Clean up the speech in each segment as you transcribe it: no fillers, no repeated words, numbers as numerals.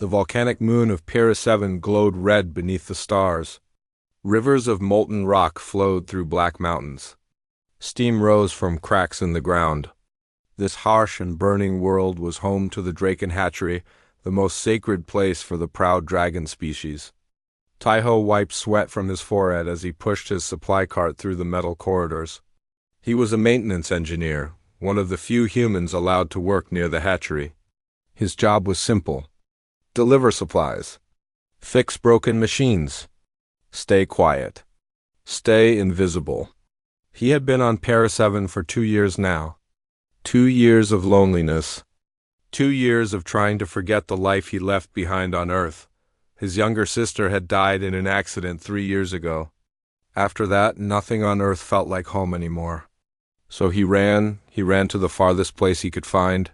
The volcanic moon of Pyrrha 7 glowed red beneath the stars. Rivers of molten rock flowed through black mountains. Steam rose from cracks in the ground. This harsh and burning world was home to the Draken hatchery, the most sacred place for the proud dragon species. Taiho wiped sweat from his forehead as he pushed his supply cart through the metal corridors. He was a maintenance engineer, one of the few humans allowed to work near the hatchery. His job was simple: deliver supplies, fix broken machines, stay quiet, stay invisible. He had been on Pyrrha 7 for 2 years now. 2 years of loneliness. 2 years of trying to forget the life he left behind on Earth. His younger sister had died in an accident 3 years ago. After that, nothing on Earth felt like home anymore. So he ran to the farthest place he could find.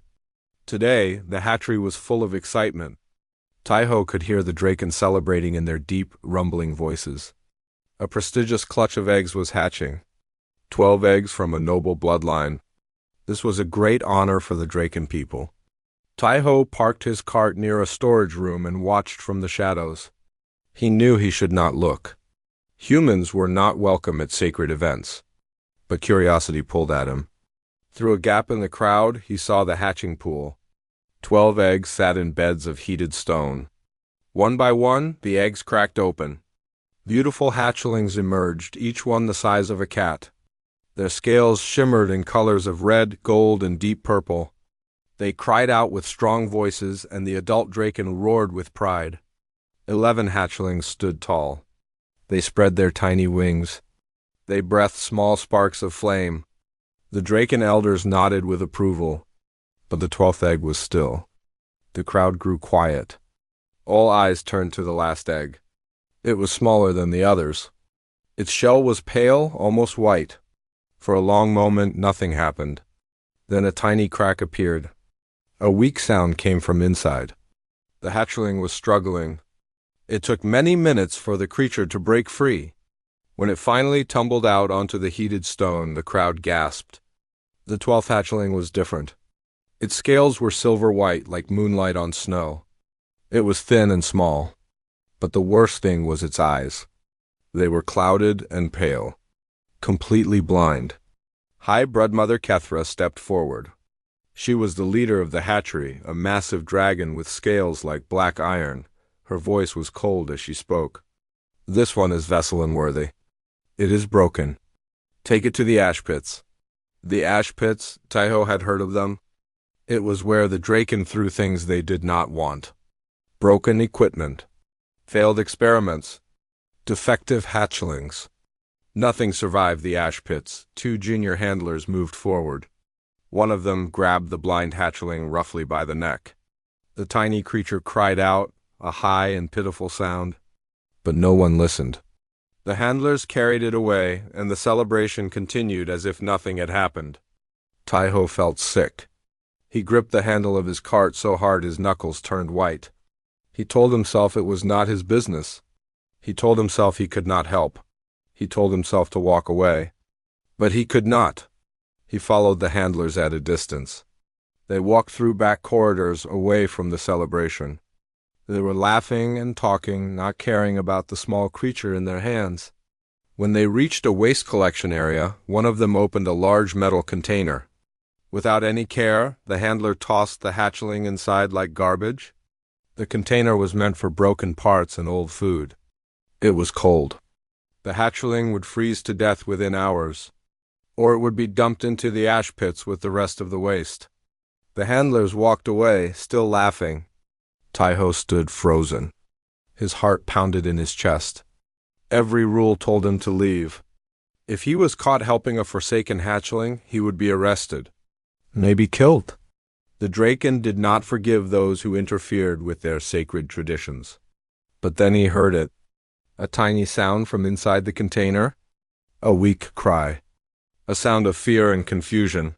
Today, the hatchery was full of excitement. Taiho could hear the Draken celebrating in their deep, rumbling voices. A prestigious clutch of eggs was hatching. 12 eggs from a noble bloodline. This was a great honor for the Draken people. Taiho parked his cart near a storage room and watched from the shadows. He knew he should not look. Humans were not welcome at sacred events. But curiosity pulled at him. Through a gap in the crowd, he saw the hatching pool. 12 eggs sat in beds of heated stone. One by one, the eggs cracked open. Beautiful hatchlings emerged, each one the size of a cat. Their scales shimmered in colors of red, gold, and deep purple. They cried out with strong voices, and the adult Draken roared with pride. 11 hatchlings stood tall. They spread their tiny wings. They breathed small sparks of flame. The Draken elders nodded with approval, but the 12th egg was still. The crowd grew quiet. All eyes turned to the last egg. It was smaller than the others. Its shell was pale, almost white. For a long moment, nothing happened. Then a tiny crack appeared. A weak sound came from inside. The hatchling was struggling. It took many minutes for the creature to break free. When it finally tumbled out onto the heated stone, the crowd gasped. The 12th hatchling was different. Its scales were silver-white like moonlight on snow. It was thin and small. But the worst thing was its eyes. They were clouded and pale. Completely blind. High Broodmother Kethra stepped forward. She was the leader of the hatchery, a massive dragon with scales like black iron. Her voice was cold as she spoke. This one is vessel unworthy. It is broken. Take it to the ash pits. The ash pits, Taiho had heard of them. It was where the Draken threw things they did not want. Broken equipment. Failed experiments. Defective hatchlings. Nothing survived the ash pits. 2 junior handlers moved forward. One of them grabbed the blind hatchling roughly by the neck. The tiny creature cried out, a high and pitiful sound. But no one listened. The handlers carried it away, and the celebration continued as if nothing had happened. Taiho felt sick. He gripped the handle of his cart so hard his knuckles turned white. He told himself it was not his business. He told himself he could not help. He told himself to walk away. But he could not. He followed the handlers at a distance. They walked through back corridors away from the celebration. They were laughing and talking, not caring about the small creature in their hands. When they reached a waste collection area, one of them opened a large metal container. Without any care, the handler tossed the hatchling inside like garbage. The container was meant for broken parts and old food. It was cold. The hatchling would freeze to death within hours, or it would be dumped into the ash pits with the rest of the waste. The handlers walked away, still laughing. Taiho stood frozen. His heart pounded in his chest. Every rule told him to leave. If he was caught helping a forsaken hatchling, he would be arrested. Maybe killed. The Draken did not forgive those who interfered with their sacred traditions. But then he heard it. A tiny sound from inside the container. A weak cry. A sound of fear and confusion.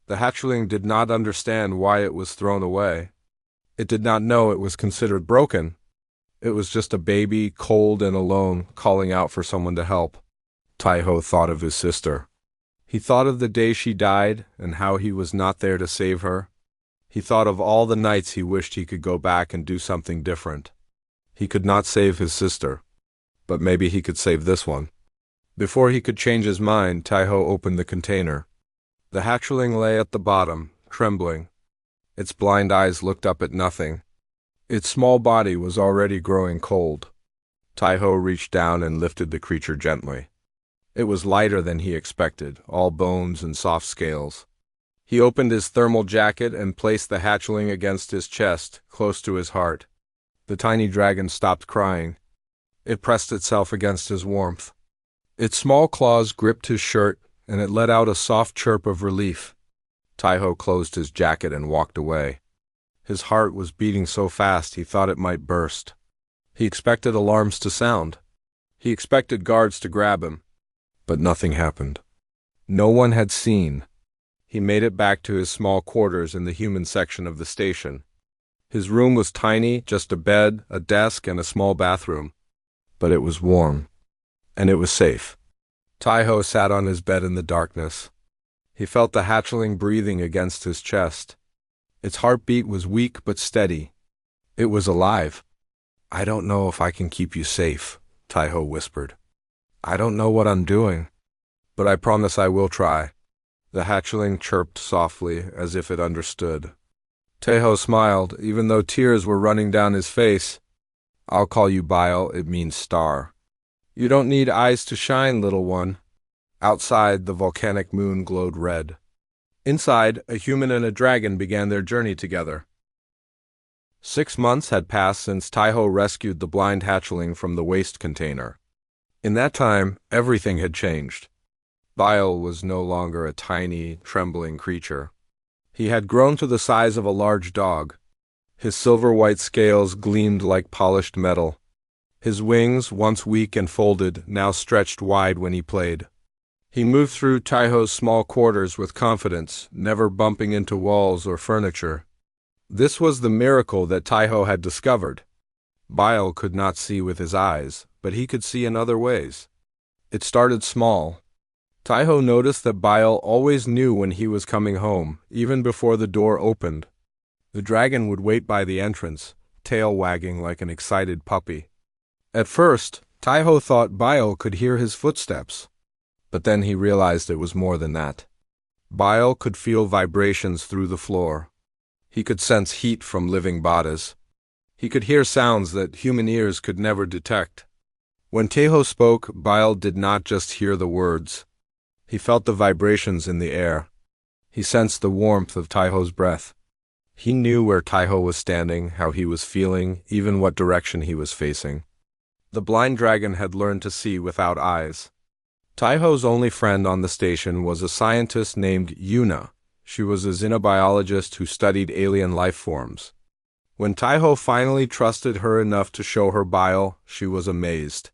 The hatchling did not understand why it was thrown away. It did not know it was considered broken. It was just a baby, cold and alone, calling out for someone to help. Taiho thought of his sister. He thought of the day she died and how he was not there to save her. He thought of all the nights he wished he could go back and do something different. He could not save his sister, but maybe he could save this one. Before he could change his mind, Taiho opened the container. The hatchling lay at the bottom, trembling. Its blind eyes looked up at nothing. Its small body was already growing cold. Taiho reached down and lifted the creature gently. It was lighter than he expected, all bones and soft scales. He opened his thermal jacket and placed the hatchling against his chest, close to his heart. The tiny dragon stopped crying. It pressed itself against his warmth. Its small claws gripped his shirt, and it let out a soft chirp of relief. Taiho closed his jacket and walked away. His heart was beating so fast he thought it might burst. He expected alarms to sound. He expected guards to grab him. But nothing happened. No one had seen. He made it back to his small quarters in the human section of the station. His room was tiny, just a bed, a desk, and a small bathroom. But it was warm. And it was safe. Taiho sat on his bed in the darkness. He felt the hatchling breathing against his chest. Its heartbeat was weak but steady. It was alive. "I don't know if I can keep you safe," Taiho whispered. "I don't know what I'm doing, but I promise I will try." The hatchling chirped softly, as if it understood. Taiho smiled, even though tears were running down his face. "I'll call you Bile, it means star. You don't need eyes to shine, little one." Outside, the volcanic moon glowed red. Inside, a human and a dragon began their journey together. 6 months had passed since Taiho rescued the blind hatchling from the waste container. In that time, everything had changed. Bile was no longer a tiny, trembling creature. He had grown to the size of a large dog. His silver-white scales gleamed like polished metal. His wings, once weak and folded, now stretched wide when he played. He moved through Taiho's small quarters with confidence, never bumping into walls or furniture. This was the miracle that Taiho had discovered. Bile could not see with his eyes, but he could see in other ways. It started small. Taiho noticed that Bile always knew when he was coming home, even before the door opened. The dragon would wait by the entrance, tail wagging like an excited puppy. At first, Taiho thought Bile could hear his footsteps, but then he realized it was more than that. Bile could feel vibrations through the floor. He could sense heat from living bodies. He could hear sounds that human ears could never detect. When Taiho spoke, Bile did not just hear the words. He felt the vibrations in the air. He sensed the warmth of Taiho's breath. He knew where Taiho was standing, how he was feeling, even what direction he was facing. The blind dragon had learned to see without eyes. Taiho's only friend on the station was a scientist named Yuna. She was a xenobiologist who studied alien life forms. When Taiho finally trusted her enough to show her Bile, she was amazed.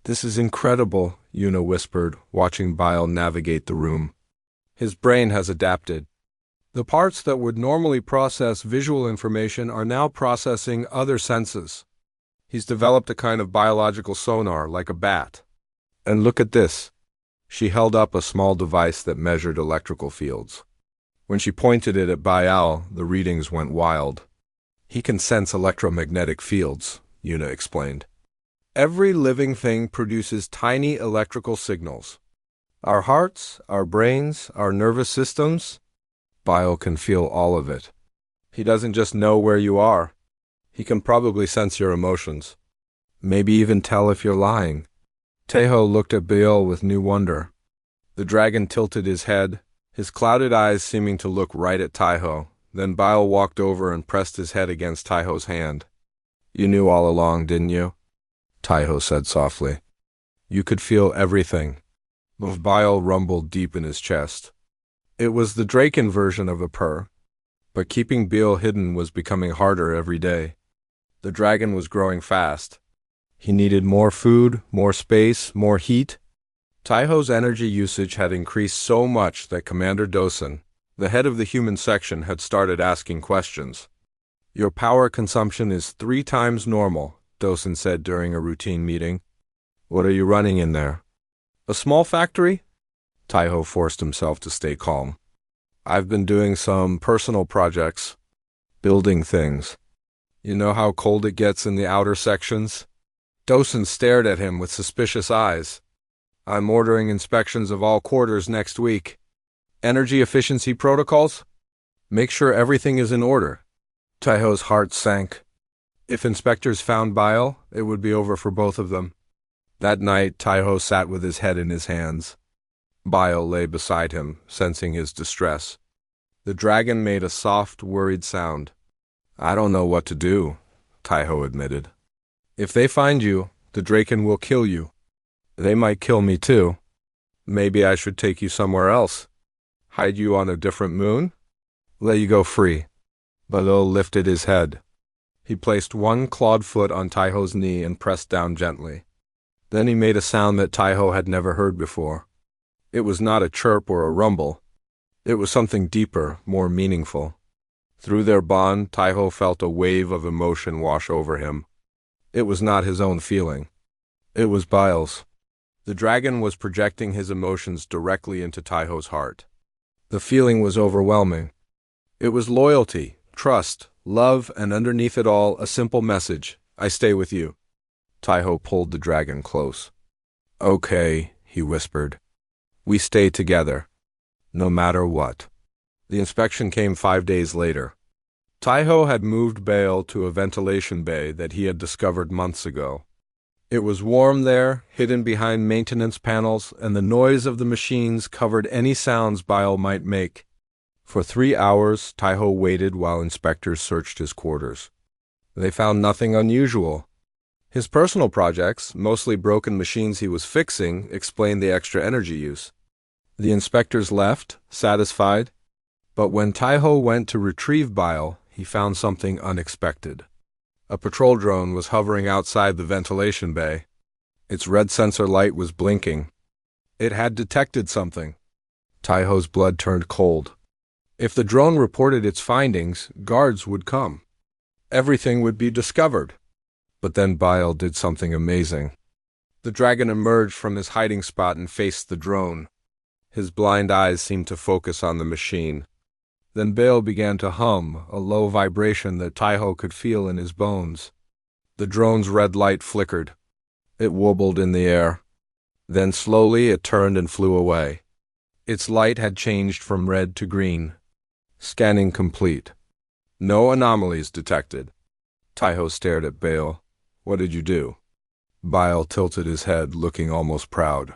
"This is incredible," Yuna whispered, watching Bile navigate the room. "His brain has adapted. The parts that would normally process visual information are now processing other senses. He's developed a kind of biological sonar, like a bat. And look at this." She held up a small device that measured electrical fields. When she pointed it at Bile, the readings went wild. "He can sense electromagnetic fields," Yuna explained. "Every living thing produces tiny electrical signals. Our hearts, our brains, our nervous systems. Bile can feel all of it. He doesn't just know where you are. He can probably sense your emotions. Maybe even tell if you're lying." Taiho looked at Bile with new wonder. The dragon tilted his head, his clouded eyes seeming to look right at Taiho. Then Bile walked over and pressed his head against Taiho's hand. "You knew all along, didn't you?" Taiho said softly. "You could feel everything." Bile rumbled deep in his chest. It was the Draken version of a purr, but keeping Bile hidden was becoming harder every day. The dragon was growing fast. He needed more food, more space, more heat. Taiho's energy usage had increased so much that Commander Dosen, the head of the human section, had started asking questions. "Your power consumption is 3 times normal," Dosen said during a routine meeting. "What are you running in there?" "A small factory?" Taiho forced himself to stay calm. "I've been doing some personal projects. Building things. You know how cold it gets in the outer sections? Dosen stared at him with suspicious eyes. I'm ordering inspections of all quarters next week. Energy efficiency protocols? Make sure everything is in order. Taiho's heart sank. If inspectors found bile, it would be over for both of them. That night, Taiho sat with his head in his hands. Bile lay beside him, sensing his distress. The dragon made a soft, worried sound. I don't know what to do, Taiho admitted. If they find you, the Draken will kill you. They might kill me too. Maybe I should take you somewhere else. Hide you on a different moon? Let you go free. Balo lifted his head. He placed one clawed foot on Taiho's knee and pressed down gently. Then he made a sound that Taiho had never heard before. It was not a chirp or a rumble. It was something deeper, more meaningful. Through their bond, Taiho felt a wave of emotion wash over him. It was not his own feeling. It was Bile's. The dragon was projecting his emotions directly into Taiho's heart. The feeling was overwhelming. It was loyalty, trust, love, and underneath it all, a simple message: I stay with you. Taiho pulled the dragon close. Okay, he whispered. We stay together. No matter what. The inspection came 5 days later. Taiho had moved Bale to a ventilation bay that he had discovered months ago. It was warm there, hidden behind maintenance panels, and the noise of the machines covered any sounds Bile might make. For 3 hours, Taiho waited while inspectors searched his quarters. They found nothing unusual. His personal projects, mostly broken machines he was fixing, explained the extra energy use. The inspectors left, satisfied. But when Taiho went to retrieve Bile, he found something unexpected. A patrol drone was hovering outside the ventilation bay. Its red sensor light was blinking. It had detected something. Taiho's blood turned cold. If the drone reported its findings, guards would come. Everything would be discovered. But then Bile did something amazing. The dragon emerged from his hiding spot and faced the drone. His blind eyes seemed to focus on the machine. Then Bale began to hum, a low vibration that Taiho could feel in his bones. The drone's red light flickered. It wobbled in the air. Then slowly it turned and flew away. Its light had changed from red to green. Scanning complete. No anomalies detected. Taiho stared at Bale. What did you do? Bile tilted his head, looking almost proud.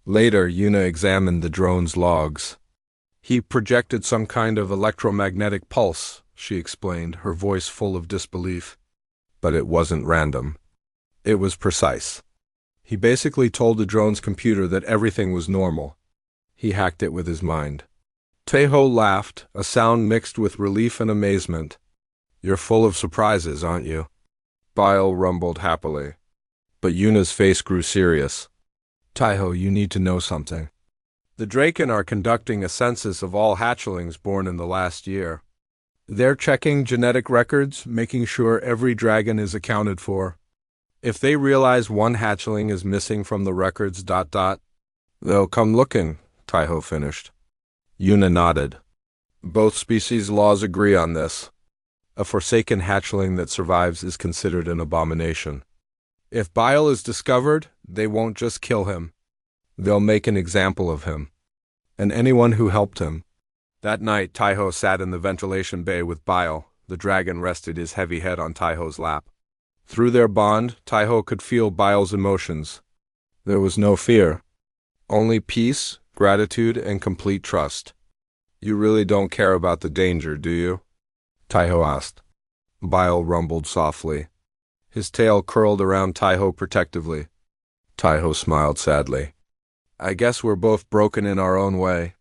Later, Yuna examined the drone's logs. He projected some kind of electromagnetic pulse, she explained, her voice full of disbelief. But it wasn't random. It was precise. He basically told the drone's computer that everything was normal. He hacked it with his mind. Taiho laughed, a sound mixed with relief and amazement. You're full of surprises, aren't you? Bile rumbled happily. But Yuna's face grew serious. Taiho, you need to know something. The Draken are conducting a census of all hatchlings born in the last year. They're checking genetic records, making sure every dragon is accounted for. If they realize one hatchling is missing from the records, they'll come looking, Taiho finished. Yuna nodded. Both species laws agree on this. A forsaken hatchling that survives is considered an abomination. If Bile is discovered, they won't just kill him. They'll make an example of him. And anyone who helped him. That night, Taiho sat in the ventilation bay with Bile. The dragon rested his heavy head on Taiho's lap. Through their bond, Taiho could feel Bile's emotions. There was no fear. Only peace, gratitude, and complete trust. You really don't care about the danger, do you? Taiho asked. Bile rumbled softly. His tail curled around Taiho protectively. Taiho smiled sadly. I guess we're both broken in our own way.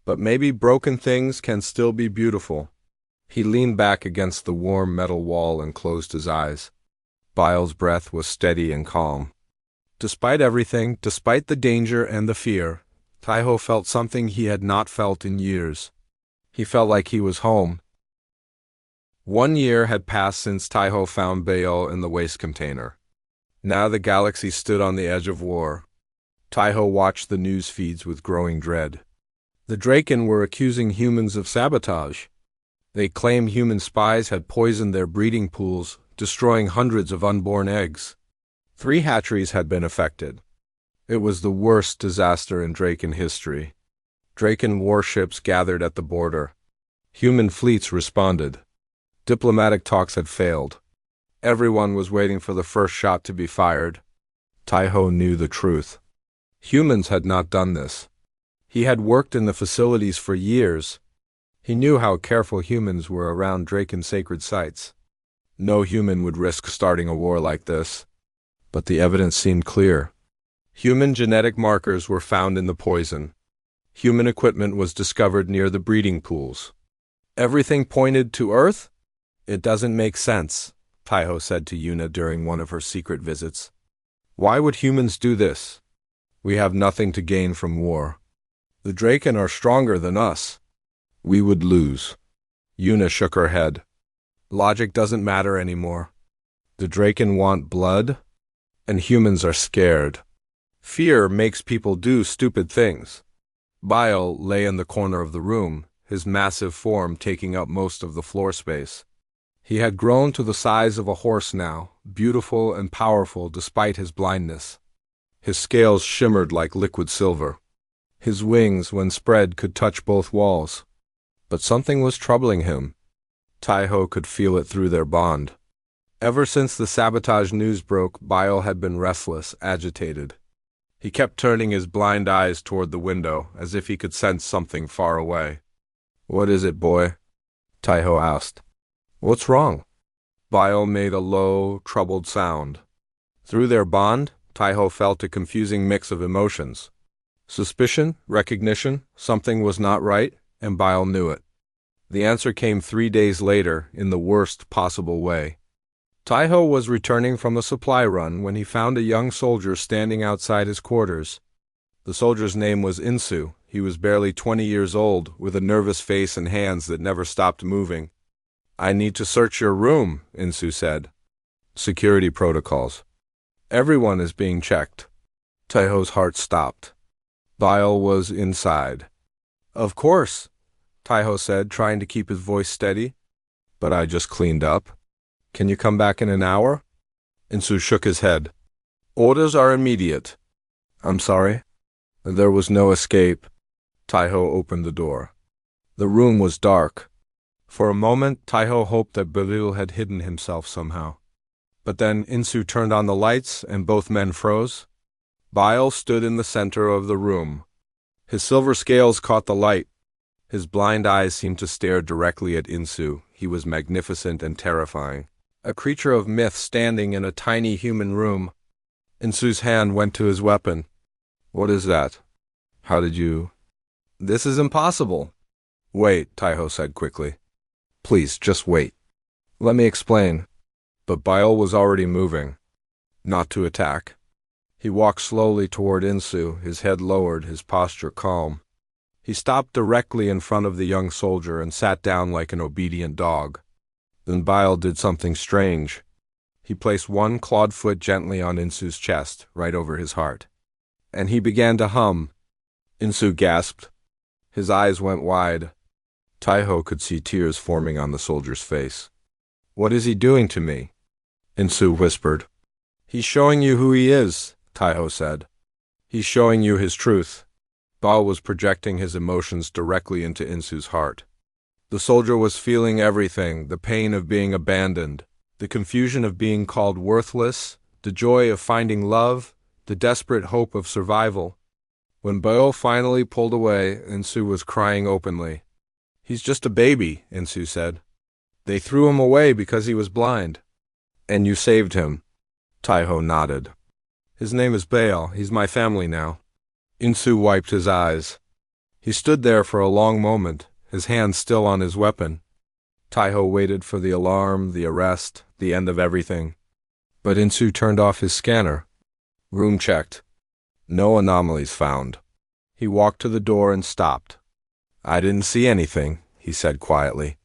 But maybe broken things can still be beautiful. He leaned back against the warm metal wall and closed his eyes. Bile's breath was steady and calm. Despite everything, despite the danger and the fear, Taiho felt something he had not felt in years. He felt like he was home. 1 year had passed since Taiho found Bale in the waste container. Now the galaxy stood on the edge of war. Taiho watched the news feeds with growing dread. The Draken were accusing humans of sabotage. They claimed human spies had poisoned their breeding pools, destroying hundreds of unborn eggs. 3 hatcheries had been affected. It was the worst disaster in Draken history. Draken warships gathered at the border. Human fleets responded. Diplomatic talks had failed. Everyone was waiting for the first shot to be fired. Taiho knew the truth. Humans had not done this. He had worked in the facilities for years. He knew how careful humans were around Draken sacred sites. No human would risk starting a war like this. But the evidence seemed clear. Human genetic markers were found in the poison. Human equipment was discovered near the breeding pools. Everything pointed to Earth? It doesn't make sense, Taiho said to Yuna during one of her secret visits. Why would humans do this? We have nothing to gain from war. The Draken are stronger than us. We would lose. Yuna shook her head. Logic doesn't matter anymore. The Draken want blood, and humans are scared. Fear makes people do stupid things. Bile lay in the corner of the room, his massive form taking up most of the floor space. He had grown to the size of a horse now, beautiful and powerful despite his blindness. His scales shimmered like liquid silver. His wings, when spread, could touch both walls. But something was troubling him. Taiho could feel it through their bond. Ever since the sabotage news broke, Bile had been restless, agitated. He kept turning his blind eyes toward the window, as if he could sense something far away. "What is it, boy?" Taiho asked. "What's wrong?" Bile made a low, troubled sound. Through their bond, Taiho felt a confusing mix of emotions. Suspicion, recognition, something was not right, and Bile knew it. The answer came 3 days later, in the worst possible way. Taiho was returning from a supply run when he found a young soldier standing outside his quarters. The soldier's name was Insu. He was barely 20 years old, with a nervous face and hands that never stopped moving. "I need to search your room," Insu said. "Security protocols. Everyone is being checked." Taiho's heart stopped. Bile was inside. "Of course," Taiho said, trying to keep his voice steady. "But I just cleaned up. Can you come back in an hour?" Insu shook his head. "Orders are immediate." "I'm sorry." There was no escape. Taiho opened the door. The room was dark. For a moment, Taiho hoped that Belil had hidden himself somehow. But then Insu turned on the lights, and both men froze. Bile stood in the center of the room. His silver scales caught the light. His blind eyes seemed to stare directly at Insu. He was magnificent and terrifying. A creature of myth standing in a tiny human room. Insu's hand went to his weapon. "What is that? How did you—" "This is impossible." "Wait," Taiho said quickly. "Please, just wait. Let me explain." But Bile was already moving. Not to attack. He walked slowly toward Insu, his head lowered, his posture calm. He stopped directly in front of the young soldier and sat down like an obedient dog. Then Bile did something strange. He placed one clawed foot gently on Insu's chest, right over his heart. And he began to hum. Insu gasped. His eyes went wide. Taiho could see tears forming on the soldier's face. "What is he doing to me?" Insu whispered. "He's showing you who he is," Taiho said. "He's showing you his truth." Bile was projecting his emotions directly into Insu's heart. The soldier was feeling everything, the pain of being abandoned, the confusion of being called worthless, the joy of finding love, the desperate hope of survival. When Bile finally pulled away, Insu was crying openly. "He's just a baby," Insu said. "They threw him away because he was blind." "And you saved him." Taiho nodded. "His name is Baal. He's my family now." Insu wiped his eyes. He stood there for a long moment, his hand still on his weapon. Taiho waited for the alarm, the arrest, the end of everything. But Insu turned off his scanner. Room checked. No anomalies found. He walked to the door and stopped. "I didn't see anything," he said quietly.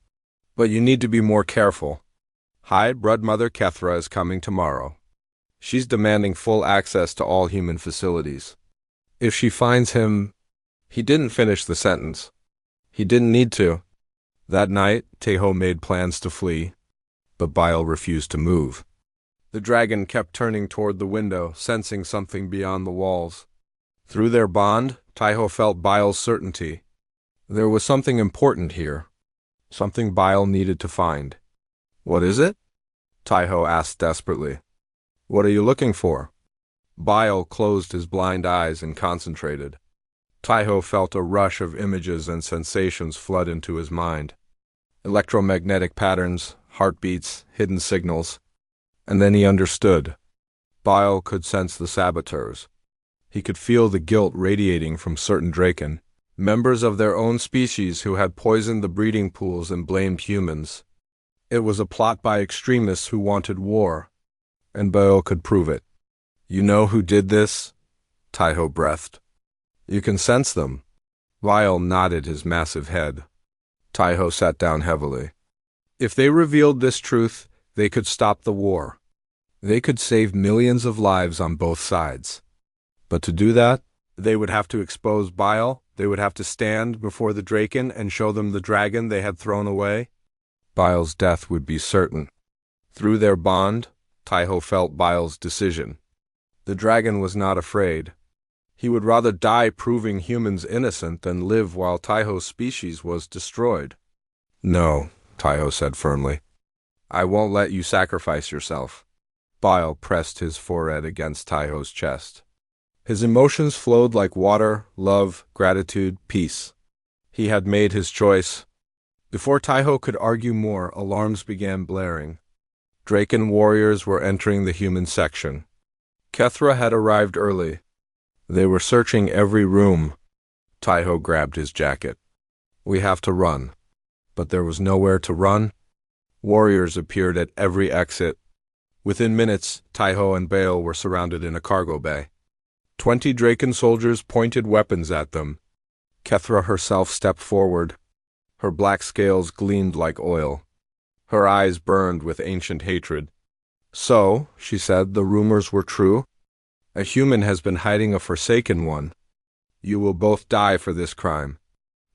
"But you need to be more careful. High Broodmother Kethra is coming tomorrow. She's demanding full access to all human facilities. If she finds him—" He didn't finish the sentence. He didn't need to. That night, Teho made plans to flee, but Bile refused to move. The dragon kept turning toward the window, sensing something beyond the walls. Through their bond, Teho felt Bile's certainty. There was something important here, something Bile needed to find. "What is it?" Teho asked desperately. "What are you looking for?" Bile closed his blind eyes and concentrated. Teho felt a rush of images and sensations flood into his mind. Electromagnetic patterns, heartbeats, hidden signals. And then he understood. Bile could sense the saboteurs. He could feel the guilt radiating from certain Draken, members of their own species who had poisoned the breeding pools and blamed humans. It was a plot by extremists who wanted war, and Bile could prove it. "You know who did this?" Teho breathed. "You can sense them." Bile nodded his massive head. Teho sat down heavily. If they revealed this truth, they could stop the war. They could save millions of lives on both sides. But to do that, they would have to expose Bile. They would have to stand before the Draken and show them the dragon they had thrown away. Bile's death would be certain. Through their bond, Teho felt Bile's decision. The dragon was not afraid. He would rather die proving humans innocent than live while Teho's species was destroyed. "No," Teho said firmly. "I won't let you sacrifice yourself." Bile pressed his forehead against Teho's chest. His emotions flowed like water, love, gratitude, peace. He had made his choice. Before Teho could argue more, alarms began blaring. Draken warriors were entering the human section. Kethra had arrived early. They were searching every room. Teho grabbed his jacket. "We have to run." But there was nowhere to run. Warriors appeared at every exit. Within minutes, Teho and Bale were surrounded in a cargo bay. 20 Draken soldiers pointed weapons at them. Kethra herself stepped forward. Her black scales gleamed like oil. Her eyes burned with ancient hatred. "So," she said, "the rumors were true? A human has been hiding a Forsaken One. You will both die for this crime."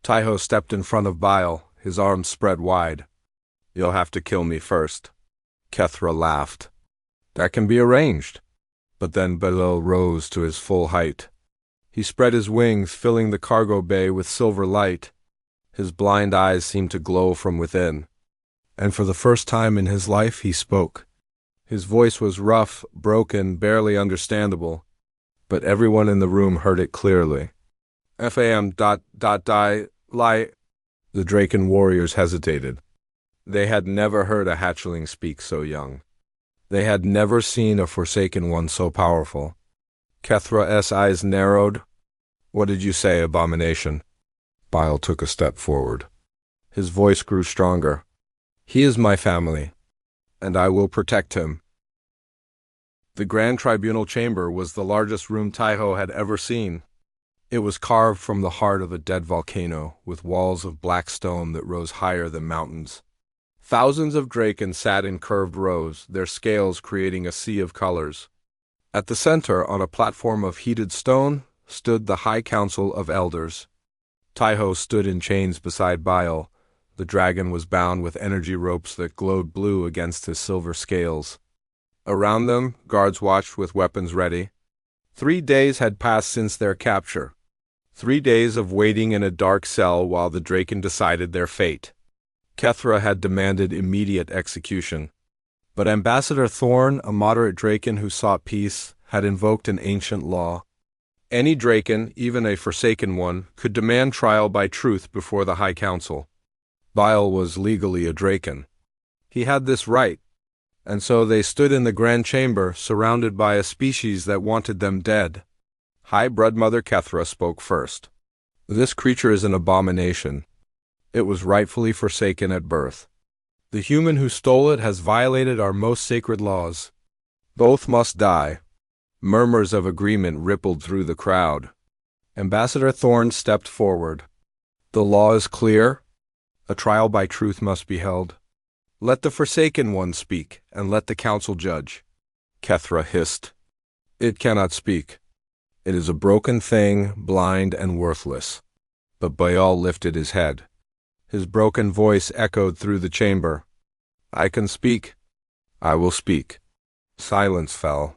Teho stepped in front of Bile, his arms spread wide. "You'll have to kill me first." Kethra laughed. "That can be arranged." But then Bale rose to his full height. He spread his wings, filling the cargo bay with silver light. His blind eyes seemed to glow from within. And for the first time in his life, he spoke. His voice was rough, broken, barely understandable, but everyone in the room heard it clearly. "FAM die lie." The Draken warriors hesitated. They had never heard a hatchling speak so young. They had never seen a Forsaken One so powerful. Kethra's eyes narrowed. "What did you say, abomination?" Bile took a step forward. His voice grew stronger. "He is my family, and I will protect him." The Grand Tribunal Chamber was the largest room Teho had ever seen. It was carved from the heart of a dead volcano, with walls of black stone that rose higher than mountains. Thousands of Draken sat in curved rows, their scales creating a sea of colors. At the center, on a platform of heated stone, stood the High Council of Elders. Teho stood in chains beside Bile. The dragon was bound with energy ropes that glowed blue against his silver scales. Around them, guards watched with weapons ready. 3 days had passed since their capture. 3 days of waiting in a dark cell while the Draken decided their fate. Kethra had demanded immediate execution. But Ambassador Thorn, a moderate Draken who sought peace, had invoked an ancient law. Any Draken, even a Forsaken One, could demand trial by truth before the High Council. Bile was legally a Draken. He had this right, and so they stood in the Grand Chamber, surrounded by a species that wanted them dead. High Bloodmother Kethra spoke first. "This creature is an abomination. It was rightfully forsaken at birth. The human who stole it has violated our most sacred laws. Both must die." Murmurs of agreement rippled through the crowd. Ambassador Thorn stepped forward. "The law is clear. A trial by truth must be held. Let the Forsaken One speak, and let the council judge." Kethra hissed. "It cannot speak. It is a broken thing, blind and worthless." But Baal lifted his head. His broken voice echoed through the chamber. I can speak. I will speak. Silence fell.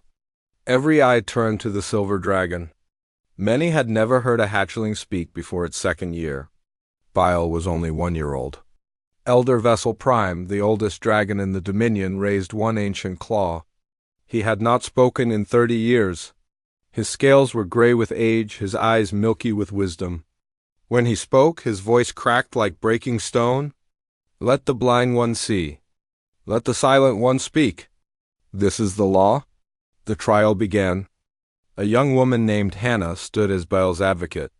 Every eye turned to the silver dragon. Many had never heard a hatchling speak before its second year. Bile was only 1 year old. Elder Vessel Prime, the oldest dragon in the Dominion, raised one ancient claw. He had not spoken in 30 years. His scales were gray with age, his eyes milky with wisdom. When he spoke, his voice cracked like breaking stone. Let the blind one see. Let the silent one speak. This is the law. The trial began. A young woman named Hannah stood as Bile's advocate.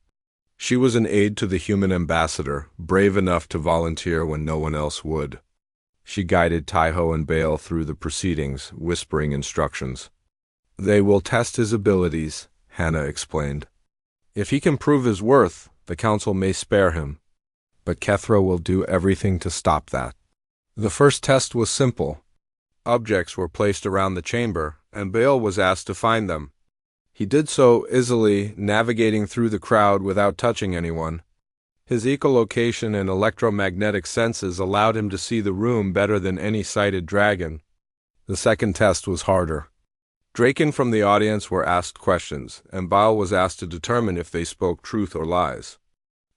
She was an aide to the human ambassador, brave enough to volunteer when no one else would. She guided Taiho and Bale through the proceedings, whispering instructions. They will test his abilities, Hannah explained. If he can prove his worth, the council may spare him. But Kethra will do everything to stop that. The first test was simple. Objects were placed around the chamber, and Bale was asked to find them. He did so easily, navigating through the crowd without touching anyone. His echolocation and electromagnetic senses allowed him to see the room better than any sighted dragon. The second test was harder. Draken from the audience were asked questions, and Bile was asked to determine if they spoke truth or lies.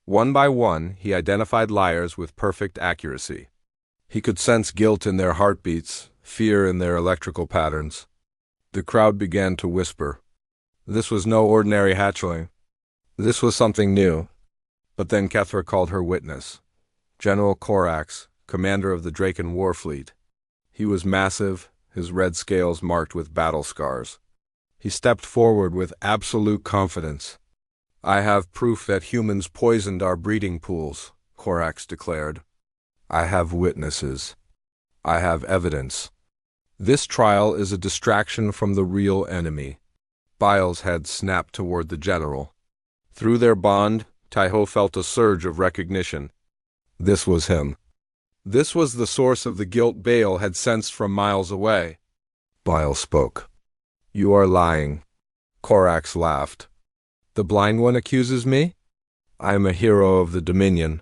One by one, he identified liars with perfect accuracy. He could sense guilt in their heartbeats, fear in their electrical patterns. The crowd began to whisper. This was no ordinary hatchling. This was something new. But then Kethra called her witness. General Corax, commander of the Draken war fleet. He was massive, his red scales marked with battle scars. He stepped forward with absolute confidence. I have proof that humans poisoned our breeding pools, Corax declared. I have witnesses. I have evidence. This trial is a distraction from the real enemy. Bile's head snapped toward the general. Through their bond, Taiho felt a surge of recognition. This was him. This was the source of the guilt Bale had sensed from miles away. Bile spoke. You are lying. Corax laughed. The blind one accuses me? I am a hero of the Dominion.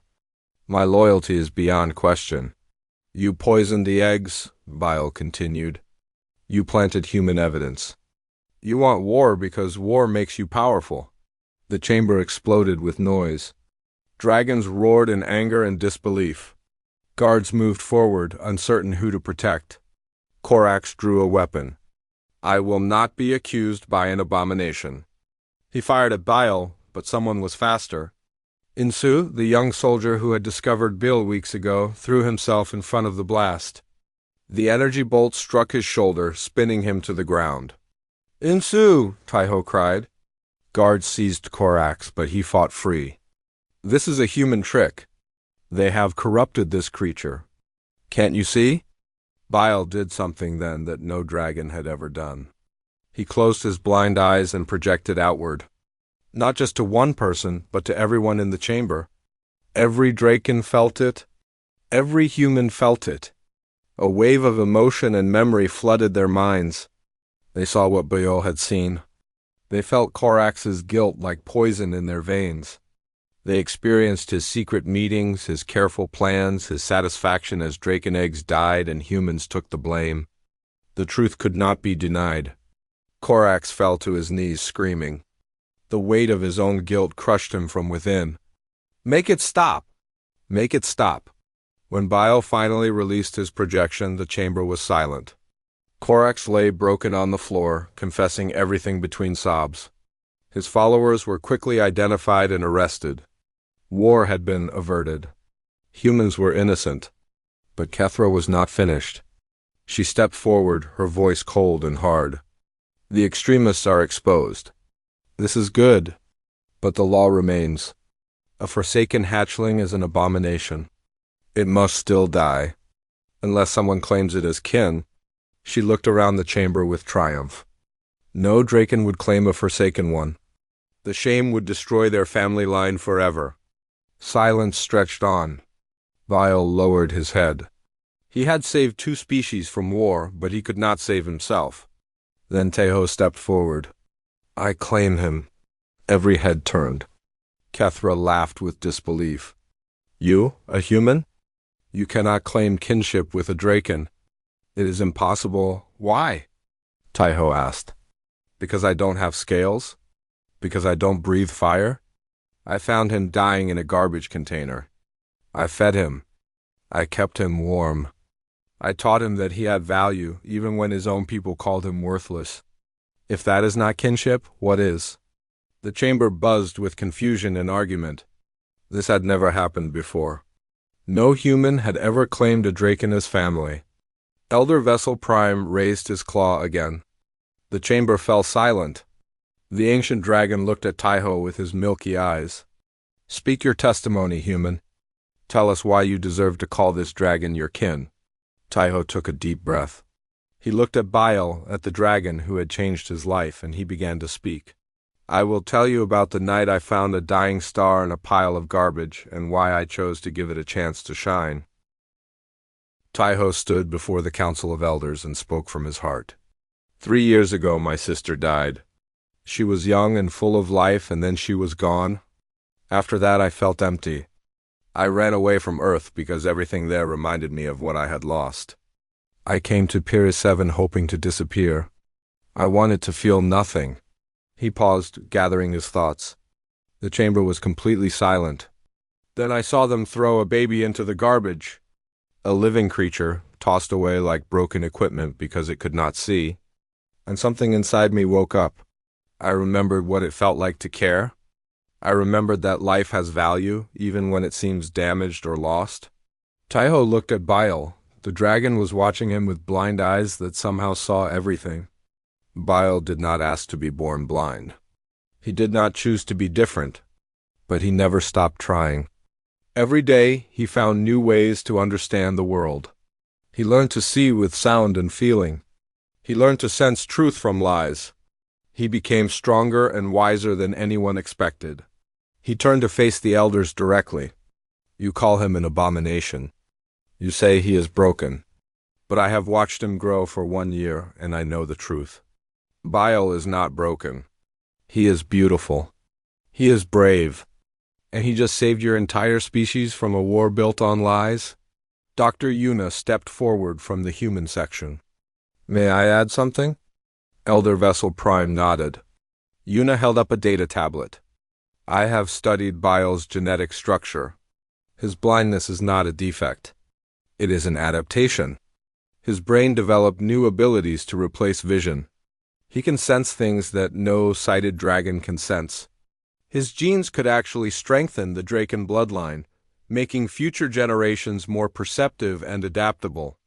My loyalty is beyond question. You poisoned the eggs, Bile continued. You planted human evidence. You want war because war makes you powerful. The chamber exploded with noise. Dragons roared in anger and disbelief. Guards moved forward, uncertain who to protect. Corax drew a weapon. I will not be accused by an abomination. He fired at Bile, but someone was faster. Insu, the young soldier who had discovered Bill weeks ago, threw himself in front of the blast. The energy bolt struck his shoulder, spinning him to the ground. Insu! Taiho cried. Guards seized Corax, but he fought free. This is a human trick. They have corrupted this creature. Can't you see? Bile did something then that no dragon had ever done. He closed his blind eyes and projected outward. Not just to one person, but to everyone in the chamber. Every draken felt it. Every human felt it. A wave of emotion and memory flooded their minds. They saw what Bale had seen. They felt Corax's guilt like poison in their veins. They experienced his secret meetings, his careful plans, his satisfaction as Draken eggs died and humans took the blame. The truth could not be denied. Corax fell to his knees screaming. The weight of his own guilt crushed him from within. Make it stop! Make it stop! When Bile finally released his projection, the chamber was silent. Corax lay broken on the floor, confessing everything between sobs. His followers were quickly identified and arrested. War had been averted. Humans were innocent. But Kethra was not finished. She stepped forward, her voice cold and hard. The extremists are exposed. This is good, but the law remains. A forsaken hatchling is an abomination. It must still die, unless someone claims it as kin. She looked around the chamber with triumph. No Draken would claim a forsaken one. The shame would destroy their family line forever. Silence stretched on. Bile lowered his head. He had saved 2 species from war, but he could not save himself. Then Taiho stepped forward. I claim him. Every head turned. Kethra laughed with disbelief. You, a human? You cannot claim kinship with a Draken. It is impossible. Why? Taiho asked. Because I don't have scales? Because I don't breathe fire? I found him dying in a garbage container. I fed him. I kept him warm. I taught him that he had value, even when his own people called him worthless. If that is not kinship, what is? The chamber buzzed with confusion and argument. This had never happened before. No human had ever claimed a Draken as family. Elder Vessel Prime raised his claw again. The chamber fell silent. The ancient dragon looked at Taiho with his milky eyes. Speak your testimony, human. Tell us why you deserve to call this dragon your kin. Taiho took a deep breath. He looked at Bile, at the dragon who had changed his life, and he began to speak. I will tell you about the night I found a dying star in a pile of garbage, and why I chose to give it a chance to shine. Taiho stood before the Council of Elders and spoke from his heart. 3 years ago my sister died. She was young and full of life, and then she was gone. After that I felt empty. I ran away from Earth because everything there reminded me of what I had lost. I came to Pyrrhus 7 hoping to disappear. I wanted to feel nothing. He paused, gathering his thoughts. The chamber was completely silent. Then I saw them throw a baby into the garbage. A living creature, tossed away like broken equipment because it could not see. And something inside me woke up. I remembered what it felt like to care. I remembered that life has value, even when it seems damaged or lost. Taiho looked at Bile. The dragon was watching him with blind eyes that somehow saw everything. Bile did not ask to be born blind. He did not choose to be different, but he never stopped trying. Every day, he found new ways to understand the world. He learned to see with sound and feeling. He learned to sense truth from lies. He became stronger and wiser than anyone expected. He turned to face the elders directly. You call him an abomination. You say he is broken. But I have watched him grow for 1 year, and I know the truth. Bile is not broken. He is beautiful. He is brave. And he just saved your entire species from a war built on lies? Dr. Yuna stepped forward from the human section. May I add something? Elder Vessel Prime nodded. Yuna held up a data tablet. I have studied Bile's genetic structure. His blindness is not a defect. It is an adaptation. His brain developed new abilities to replace vision. He can sense things that no sighted dragon can sense. His genes could actually strengthen the Draken bloodline, making future generations more perceptive and adaptable.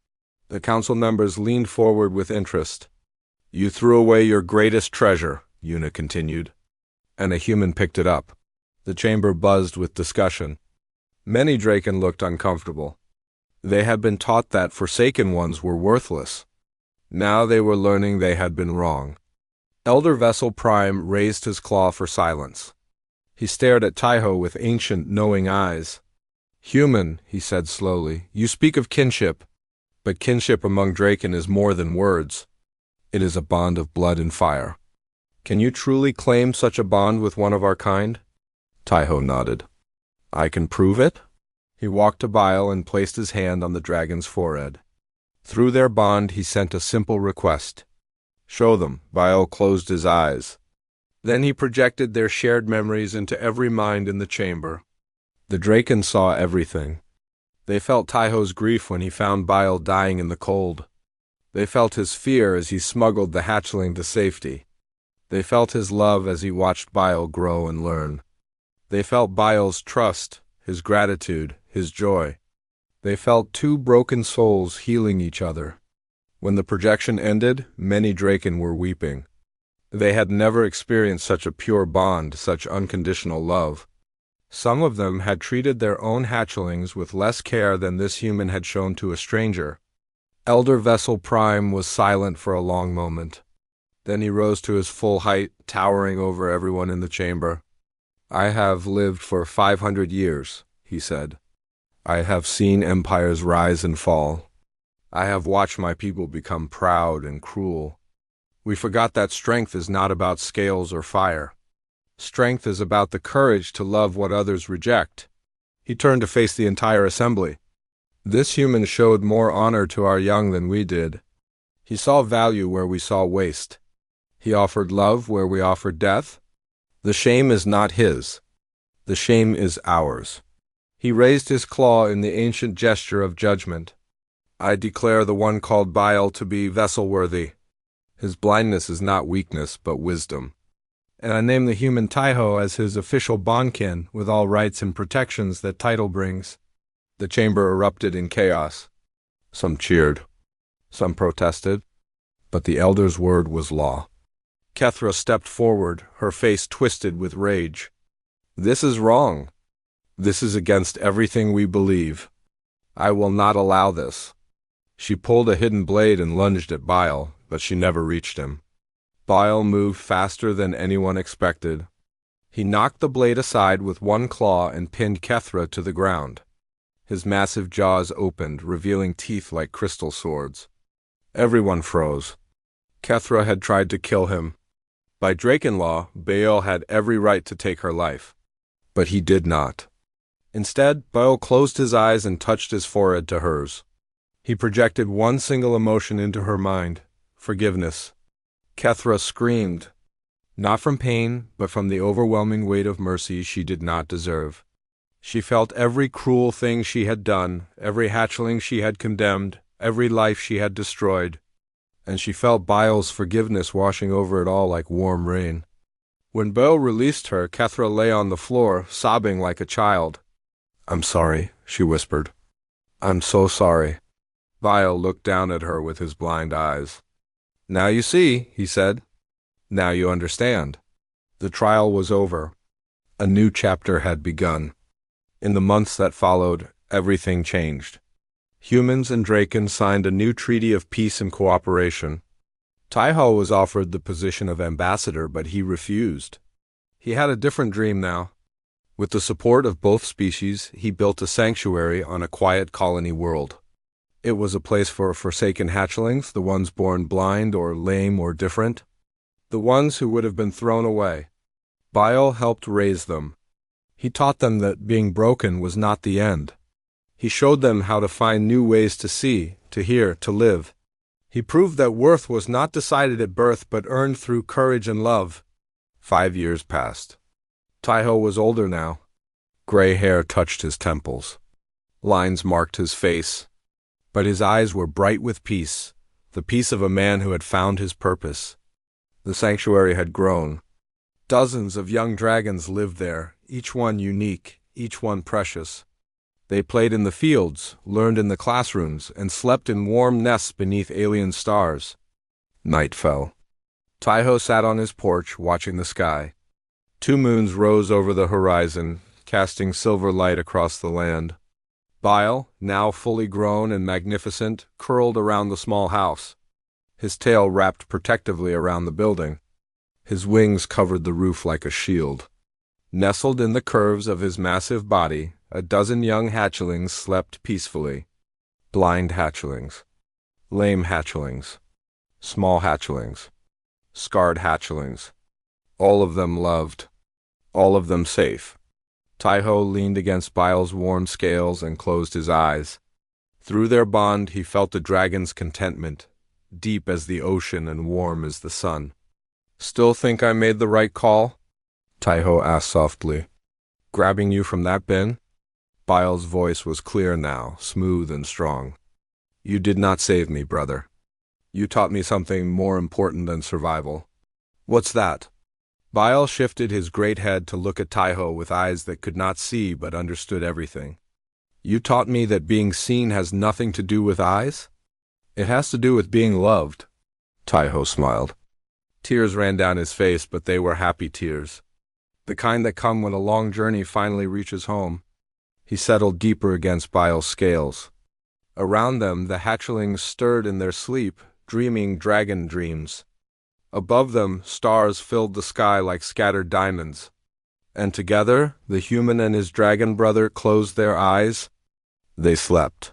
The council members leaned forward with interest. You threw away your greatest treasure, Yuna continued, and a human picked it up. The chamber buzzed with discussion. Many Draken looked uncomfortable. They had been taught that Forsaken ones were worthless. Now they were learning they had been wrong. Elder Vessel Prime raised his claw for silence. He stared at Taiho with ancient, knowing eyes. Human, he said slowly, you speak of kinship. But kinship among Draken is more than words. It is a bond of blood and fire. Can you truly claim such a bond with one of our kind? Taiho nodded. I can prove it? He walked to Bile and placed his hand on the dragon's forehead. Through their bond he sent a simple request. Show them. Bile closed his eyes. Then he projected their shared memories into every mind in the chamber. The Draken saw everything. They felt Taiho's grief when he found Bile dying in the cold. They felt his fear as he smuggled the hatchling to safety. They felt his love as he watched Bile grow and learn. They felt Bile's trust, his gratitude, his joy. They felt two broken souls healing each other. When the projection ended, many Draken were weeping. They had never experienced such a pure bond, such unconditional love. Some of them had treated their own hatchlings with less care than this human had shown to a stranger. Elder Vessel Prime was silent for a long moment. Then he rose to his full height, towering over everyone in the chamber. I have lived for 500 years, he said. I have seen empires rise and fall. I have watched my people become proud and cruel. We forgot that strength is not about scales or fire. Strength is about the courage to love what others reject. He turned to face the entire assembly. This human showed more honor to our young than we did. He saw value where we saw waste. He offered love where we offered death. The shame is not his. The shame is ours. He raised his claw in the ancient gesture of judgment. I declare the one called Bile to be vessel-worthy. His blindness is not weakness, but wisdom. And I name the human Taiho as his official bondkin with all rights and protections that title brings. The chamber erupted in chaos. Some cheered. Some protested. But the elder's word was law. Kethra stepped forward, her face twisted with rage. This is wrong. This is against everything we believe. I will not allow this. She pulled a hidden blade and lunged at Bile, but she never reached him. Bile moved faster than anyone expected. He knocked the blade aside with one claw and pinned Kethra to the ground. His massive jaws opened, revealing teeth like crystal swords. Everyone froze. Kethra had tried to kill him. By Draken law, Baal had every right to take her life. But he did not. Instead, Baal closed his eyes and touched his forehead to hers. He projected one single emotion into her mind: forgiveness. Kethra screamed, not from pain, but from the overwhelming weight of mercy she did not deserve. She felt every cruel thing she had done, every hatchling she had condemned, every life she had destroyed, and she felt Baal's forgiveness washing over it all like warm rain. When Baal released her, Kethra lay on the floor, sobbing like a child. I'm sorry, she whispered. I'm so sorry. Baal looked down at her with his blind eyes. Now you see, he said. Now you understand. The trial was over. A new chapter had begun. In the months that followed, everything changed. Humans and Draken signed a new treaty of peace and cooperation. Taiho was offered the position of ambassador, but he refused. He had a different dream now. With the support of both species, he built a sanctuary on a quiet colony world. It was a place for forsaken hatchlings, the ones born blind or lame or different, the ones who would have been thrown away. Baal helped raise them. He taught them that being broken was not the end. He showed them how to find new ways to see, to hear, to live. He proved that worth was not decided at birth but earned through courage and love. 5 years passed. Taiho was older now. Gray hair touched his temples. Lines marked his face. But his eyes were bright with peace, the peace of a man who had found his purpose. The sanctuary had grown. Dozens of young dragons lived there, each one unique, each one precious. They played in the fields, learned in the classrooms, and slept in warm nests beneath alien stars. Night fell. Taiho sat on his porch, watching the sky. 2 moons rose over the horizon, casting silver light across the land. Baal, now fully grown and magnificent, curled around the small house. His tail wrapped protectively around the building. His wings covered the roof like a shield. Nestled in the curves of his massive body, a dozen young hatchlings slept peacefully. Blind hatchlings. Lame hatchlings. Small hatchlings. Scarred hatchlings. All of them loved. All of them safe. Taiho leaned against Baal's warm scales and closed his eyes. Through their bond he felt the dragon's contentment, deep as the ocean and warm as the sun. Still think I made the right call? Taiho asked softly. Grabbing you from that bin? Baal's voice was clear now, smooth and strong. You did not save me, brother. You taught me something more important than survival. What's that? Baal shifted his great head to look at Taiho with eyes that could not see but understood everything. You taught me that being seen has nothing to do with eyes? It has to do with being loved. Taiho smiled. Tears ran down his face, but they were happy tears. The kind that come when a long journey finally reaches home. He settled deeper against Baal's scales. Around them, the hatchlings stirred in their sleep, dreaming dragon dreams. Above them, stars filled the sky like scattered diamonds. And together, the human and his dragon brother closed their eyes. They slept.